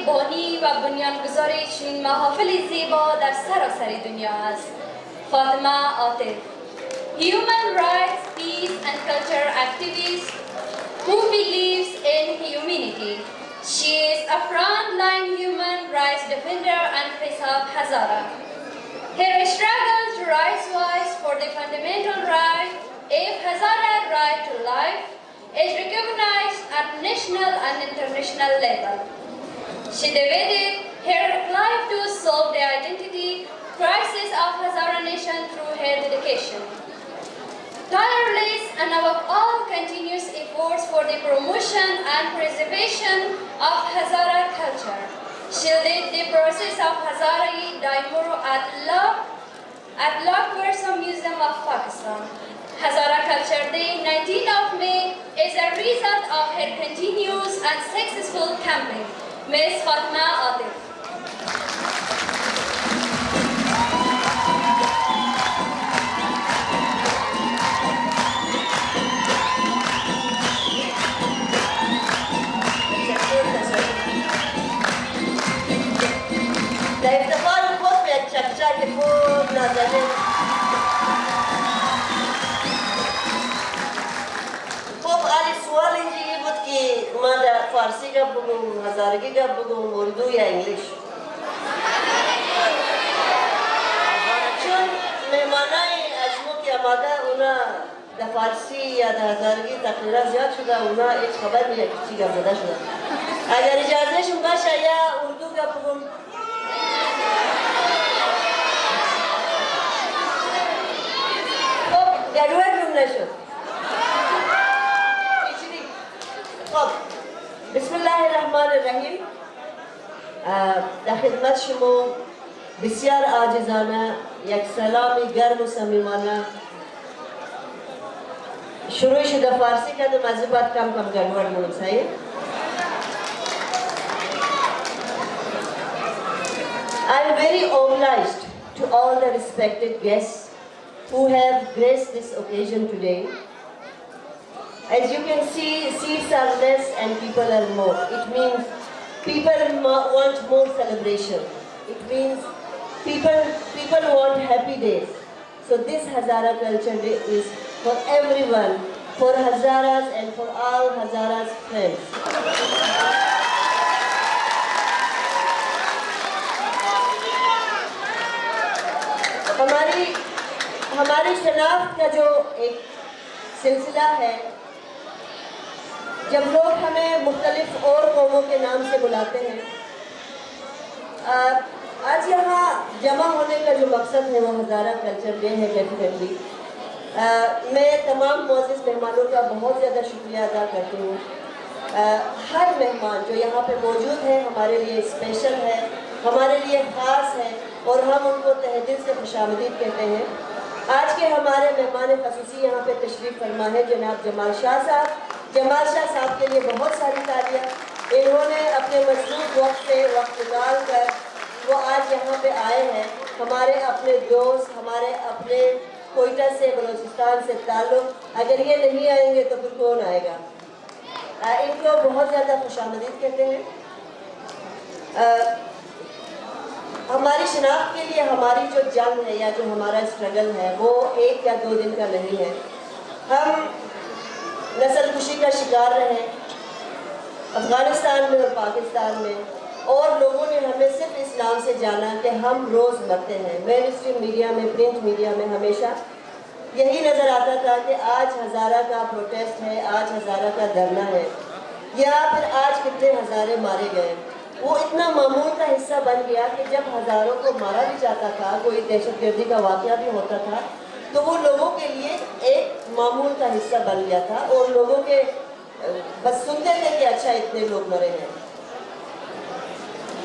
بانی و بنیانگذار چنین محافل زیبا در سراسر دنیا است. Fatima Atif, human rights, peace and culture activist who believes in humanity. She is a frontline human rights defender and face of Hazara. Her struggle to raise voice for the fundamental right of Hazara right to life is recognized at national and international level. She devoted her life to solve the identity crisis of Hazara nation through her dedication, tireless and above all continuous efforts for the promotion and preservation of Hazara culture. She led the process of Hazara Daimoro at Lok Versa Museum of Pakistan. Hazara Culture Day, 19th of May, is a result of her continuous and successful campaign. Ms. Fatma Atif. فارسی کا بگم، ہزارگی کا بگم، اردو یا English. چون مهمانای ازمو که آماده اونا در فارسی یا در هزارگی تقریرا زیاد شده، اونا هیچ خبر نیست که چی گپ زده شده. اگر اجازهشون باشه یا اردو کا بگم. خب گډوډ جمله شد. خب بسم الله الرحمن الرحیم. در خدمت شما بسیار عاجزانه یک سلامی گرم و صمیمانه شروع شده فارسی کردم، از بعد کم کم گډوډ مونږ صحیح. I am very obliged to all the respected guests who have graced this occasion today. As you can see, seats are less and people are more. It means people want more celebration. It means people want happy days. So this Hazara Culture Day is for everyone, for Hazaras and for all Hazaras friends. ہماری شناخت کا جو ایک سلسلہ ہے، جب لوگ ہمیں مختلف اور قوموں کے نام سے بلاتے ہیں، آج یہاں جمع ہونے کا جو مقصد ہے وہ ہزارہ کلچر ڈے ہے. ڈیفینیٹلی میں تمام معزز مہمانوں کا بہت زیادہ شکریہ ادا کرتی ہوں. ہر مہمان جو یہاں پہ موجود ہے ہمارے لیے اسپیشل ہے، ہمارے لیے خاص ہے اور ہم ان کو تہ دل سے خوش آمدید کہتے ہیں. آج کے ہمارے مہمان خصوصی یہاں پہ تشریف فرما ہے جناب جمال شاہ صاحب. جمال شاہ صاحب کے لیے بہت ساری تالیاں. انہوں نے اپنے مصروف وقت سے وقت نکال کر وہ آج یہاں پہ آئے ہیں. ہمارے اپنے دوست، ہمارے اپنے کوئٹہ سے، بلوچستان سے تعلق، اگر یہ نہیں آئیں گے تو پھر کون آئے گا. ان کو بہت زیادہ خوش آمدید کہتے ہیں. ہماری شناخت کے لیے ہماری جو جنگ ہے یا جو ہمارا اسٹرگل ہے وہ ایک یا دو دن کا نہیں ہے. ہم نسل کشی کا شکار رہے افغانستان میں اور پاکستان میں، اور لوگوں نے ہمیں صرف اس نام سے جانا کہ ہم روز مرتے ہیں. مین اسٹریم میڈیا میں، پرنٹ میڈیا میں ہمیشہ یہی نظر آتا تھا کہ آج ہزارہ کا پروٹیسٹ ہے، آج ہزارہ کا دھرنا ہے، یا پھر آج کتنے ہزارے مارے گئے. وہ اتنا معمول کا حصہ بن گیا کہ جب ہزاروں کو مارا بھی جاتا تھا، کوئی دہشت گردی کا واقعہ بھی ہوتا تھا، تو وہ لوگوں کے لیے ایک معمول کا حصہ بن گیا تھا اور لوگوں کے بس سنتے تھے کہ اچھا اتنے لوگ مرے ہیں.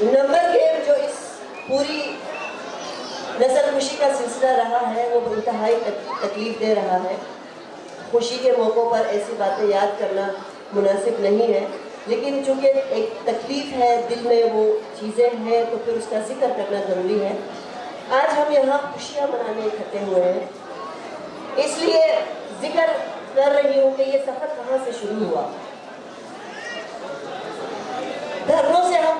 نمبر گیم جو اس پوری نسل کشی کا سلسلہ رہا ہے وہ انتہائی تکلیف دے رہا ہے. خوشی کے موقعوں پر ایسی باتیں یاد کرنا مناسب نہیں ہے، لیکن چونکہ ایک تکلیف ہے، دل میں وہ چیزیں ہیں تو پھر اس کا ذکر کرنا ضروری ہے. آج ہم یہاں خوشیاں منانے اکٹھے ہوئے ہیں، اس لیے ذکر کر رہی ہوں کہ یہ سفر کہاں سے شروع ہوا. دھرنوں سے ہم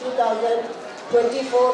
2024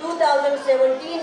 2017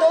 2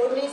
19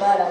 12,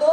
2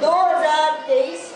2023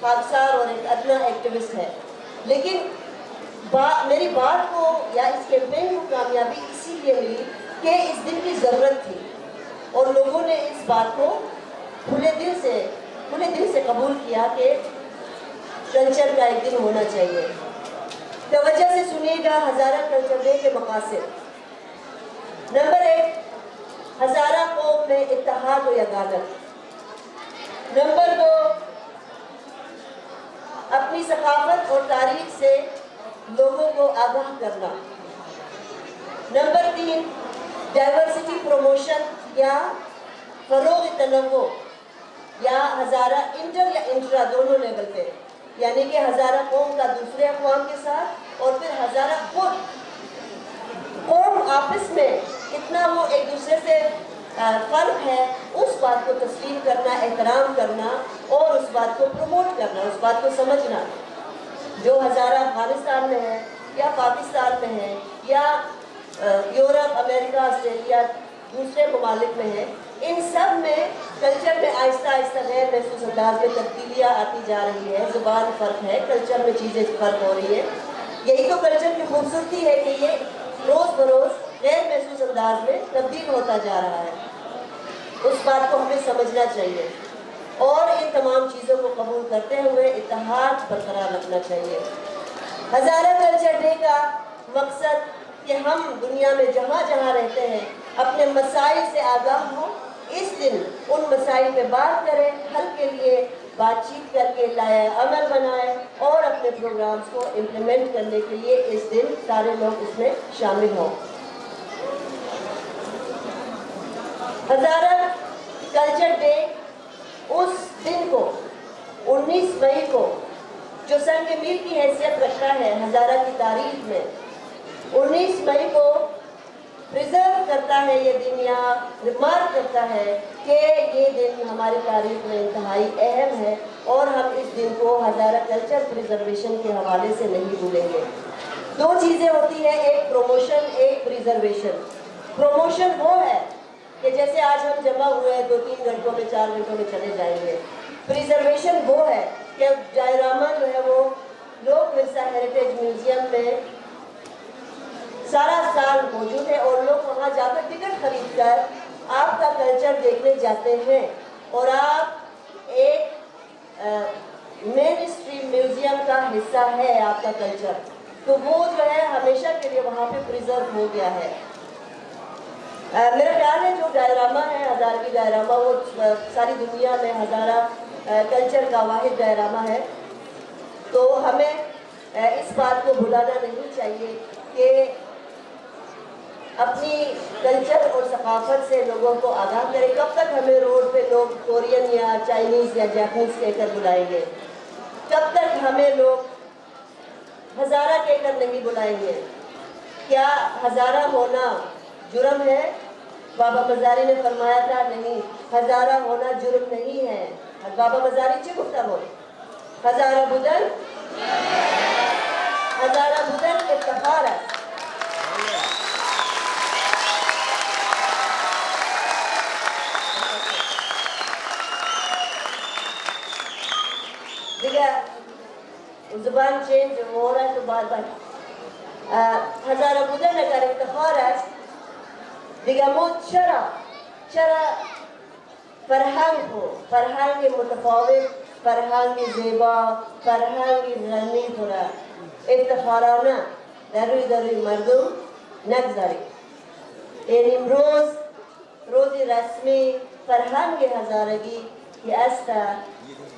خاکسار اور ایک ادنا ایکٹیوسٹ ہے، لیکن میری بات کو یا اس کیمپین کو کامیابی اسی لیے ملی کہ اس دن کی ضرورت تھی اور لوگوں نے اس بات کو کھلے دل سے قبول کیا کہ کلچر کا ایک دن ہونا چاہیے۔ توجہ سے سنیے گا ہزارہ کلچر ڈے کے مقاصد۔ نمبر 1، ہزارہ قوم میں اتحاد و یگانت۔ نمبر 2، اپنی ثقافت اور تاریخ سے لوگوں کو آگاہ کرنا۔ نمبر 3، ڈائیورسٹی پروموشن یا فروغ تنوع، یا ہزارہ انٹر یا انٹرا دونوں لیول پہ، یعنی کہ ہزارہ قوم کا دوسرے اقوام کے ساتھ اور پھر ہزارہ خود قوم آپس میں کتنا وہ ایک دوسرے سے فرق ہے، اس بات کو تسلیم کرنا، احترام کرنا اور اس بات کو پروموٹ کرنا، اس بات کو سمجھنا۔ جو ہزارہ افغانستان میں ہے یا پاکستان میں ہے یا یورپ، امریکہ، آسٹریلیا، دوسرے ممالک میں ہے، ان سب میں کلچر میں آہستہ آہستہ غیر محسوس انداز میں تبدیلیاں آتی جا رہی ہے، زبان فرق ہے، کلچر میں چیزیں فرق ہو رہی ہے۔ یہی تو کلچر کی خوبصورتی ہے کہ یہ روز بروز غیر محسوس انداز میں تبدیل ہوتا جا رہا ہے۔ اس بات کو ہمیں سمجھنا چاہیے اور ان تمام چیزوں کو قبول کرتے ہوئے اتحاد برقرار رکھنا چاہیے۔ ہزارہ کلچر ڈے کا مقصد کہ ہم دنیا میں جہاں جہاں رہتے ہیں اپنے مسائل سے آگاہ ہوں، اس دن ان مسائل پہ بات کریں، حل کے لیے بات چیت کر کے لائحہ عمل بنائیں اور اپنے پروگرامز کو امپلیمنٹ کرنے کے لیے اس دن سارے لوگ اس میں شامل ہوں۔ ہزارہ کلچر ڈے اس دن کو 19 مئی کو جو سنگ میل کی حیثیت رکھتا ہے ہزارہ کی تاریخ میں، 19 مئی کو پریزرو کرتا ہے یہ دن، یا ریمارک کرتا ہے کہ یہ دن ہماری تاریخ میں انتہائی اہم ہے اور ہم اس دن کو ہزارہ کلچر پریزرویشن کے حوالے سے نہیں بھولیں گے۔ دو چیزیں ہوتی ہیں، ایک پروموشن، ایک پریزرویشن۔ پروموشن وہ ہے کہ جیسے آج ہم جمع ہوئے ہیں 2-3 گھنٹوں میں 4 گھنٹوں میں چلے جائیں گے۔ پریزرویشن وہ ہے کہ ڈائراما جو ہے وہ لوک ورثہ ہیریٹیج میوزیم میں سارا سال موجود ہے اور لوگ وہاں جا کر ٹکٹ خرید کر آپ کا کلچر دیکھنے جاتے ہیں اور آپ ایک مین اسٹریم میوزیم کا حصہ ہے آپ کا کلچر، تو وہ جو ہے ہمیشہ کے لیے وہاں پہ پریزرو ہو گیا ہے۔ میرا خیال ہے جو ڈائراما ہے، ہزارہ کی ڈائراما، وہ ساری دنیا میں ہزارہ کلچر کا واحد ڈائراما ہے، تو ہمیں اس بات کو بھلانا نہیں چاہیے کہ اپنی کلچر اور ثقافت سے لوگوں کو آگاہ کریں۔ کب تک ہمیں روڈ پہ لوگ کورین یا چائنیز یا جاپنیز کہہ کر بلائیں گے؟ کب تک ہمیں لوگ ہزارہ کہہ کر نہیں بلائیں گے؟ کیا ہزارہ ہونا جرم ہے؟ بابا مزاری نے فرمایا تھا نہیں، ہزارہ ہونا جرم نہیں ہے۔ بابا مزاری چی گفتا ہو؟ ہزارہ بدن افتخار ہے۔ دیکھا زبان چینج ہو رہا ہے تو بار بار ہزارہ بدن اگر افتخار ہے دیگه ما چرا فرهنگ رو، فرهنگ متفاوت، فرهنگ زیبا، فرهنگ غنی رو افتخارانه در روی مردم نگذاریم. این امروز روز رسمی فرهنگ هزارگی که است،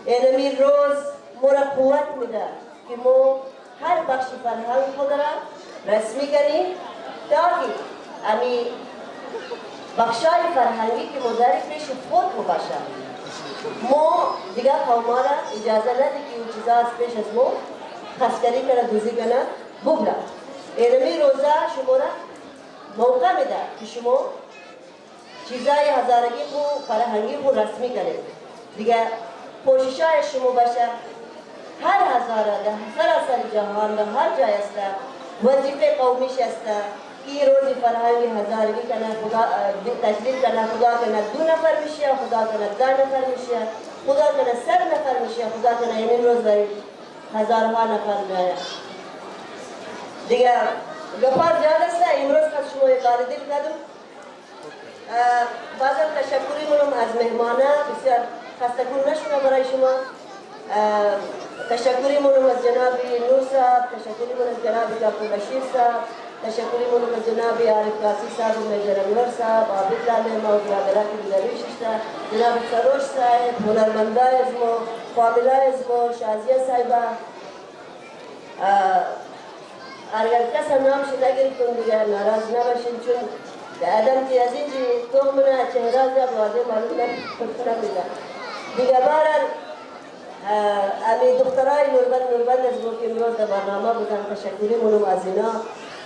این روز ما را قوت میده که ما هر بخش فرهنگ خود را رسمی کنیم تاکه امی بخشای فرهنگی که مداری پیش خود باشه. ما دیگه قوما را اجازه نده که اون چیزا از پیش از ما خسکری کنه، دوزی کنه، ببره. اینمی روزه شما را موقع میده که شما چیزای هزارگی خو فرهنگی خو رسمی کنید. دیگه کوششای شما باشه هر هزاره در سراسر جهان در هر جای است وظیفه قومیش است که روزی فرهنگی هزارگی کنه، خدا تجلیل کنه، خدا کنه 2 نفر میشه، خدا کنه 10 نفر میشه. خدا کنه 100 نفر میشه، خدا کنه این روز برای هزارها نفر میآید. دیگه گپار زیاد است. امروز که شما اقاره دل کردم، بازم تشکری منم از مهمانه، بسیار خستگون نشونه برای شما. تشکری منم از جناب نور صاحب، تشکری منم از جناب دکتر بشیر صاحب، تشکری منم از جناب عارف قاسی صاحب و میجر انور صاحب، عابد لالما و برادرک درویش است، جناب سروش صاحب، هنرمندای از ما، فامیلای از ما، شازیه صاحبه. اگر کس نامش نگرفتم دیگه ناراض نباشین، چون آدم که از اینجا تومنه چهره زیاد واضح معلوم نمیده. دیگه بارن امی دخترای نوربند از ما که امروز در برنامه بودن، تشکری منم از اینا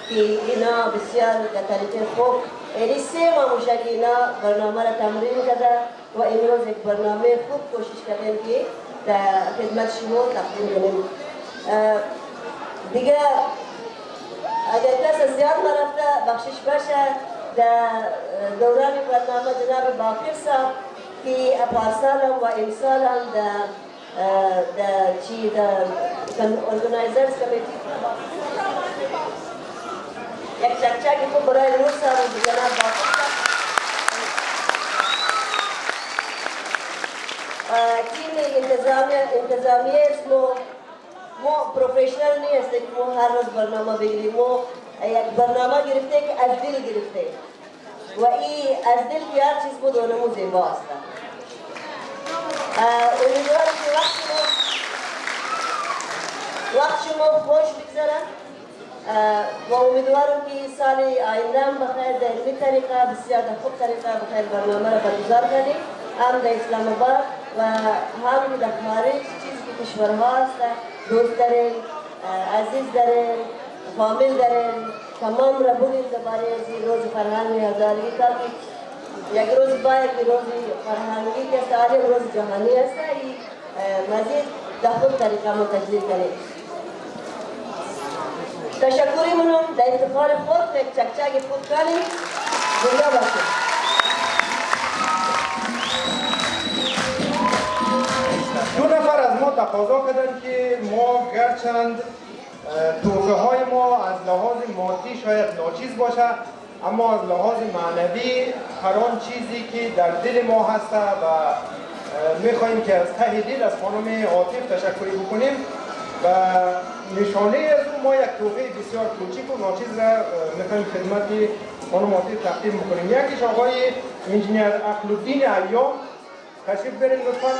که اینا بسیار در طریق خوب یعنی 3 ماه میشه که اینا برنامه را تمرین کرده و امروز یک برنامه خوب کوشش کردیم که در خدمت شما تقدیم کنیم. دیگه اگر کس زیاد نرفته بخشش باشه در دوران برنامه جناب باقر صاحب که پارسال و امسال هم در چی در ارگنایزرز کمیتی یک چکچکی خوب برای نور صاحب و جناب باقر صاحب. تیم انتظامیه اسمو ما پروفیشنل نیست که ما هر روز برنامه بگیریم. ما یک برنامه گرفته که از دل گرفته و این از دل که هر چیز بود اونمو زیبا است. امیدوارم که وقت شما خوش بگذره و امیدوارم که سال آینده هم بخیر در علمی طریقه بسیار در خوب طریقه بخیر برنامه را برگزار کنیم، هم در اسلام آباد و هم در خارج چیزی که کشورها هست. دوست داریم، عزیز داریم، فامیل داریم، تمام را بودیم درباره از این روز فرهنگ هزارگی که یک روز باید که روز فرهنگی که سالم روز جهانی است، این مزید در خود طریقه ما تجلیل کنیم. تشکری منم در افتخار خود یک چکچک خود کنیم. زنده باشیم. دو نفر از ما تقاضا کردن که ما گرچند توفه های ما از لحاظ مادی شاید ناچیز باشه، اما از لحاظ معنوی هر آن چیزی که در دل ما هست و میخواییم که از ته دل از خانم عاطف تشکری بکنیم و نشانه از اون ما یک توفه بسیار کوچیک و ناچیز را میخواییم خدمت خانم عاطف تقدیم بکنیم. یکیش آقای انجینیر عقل‌الدین ایام، تشریف برین لطفا.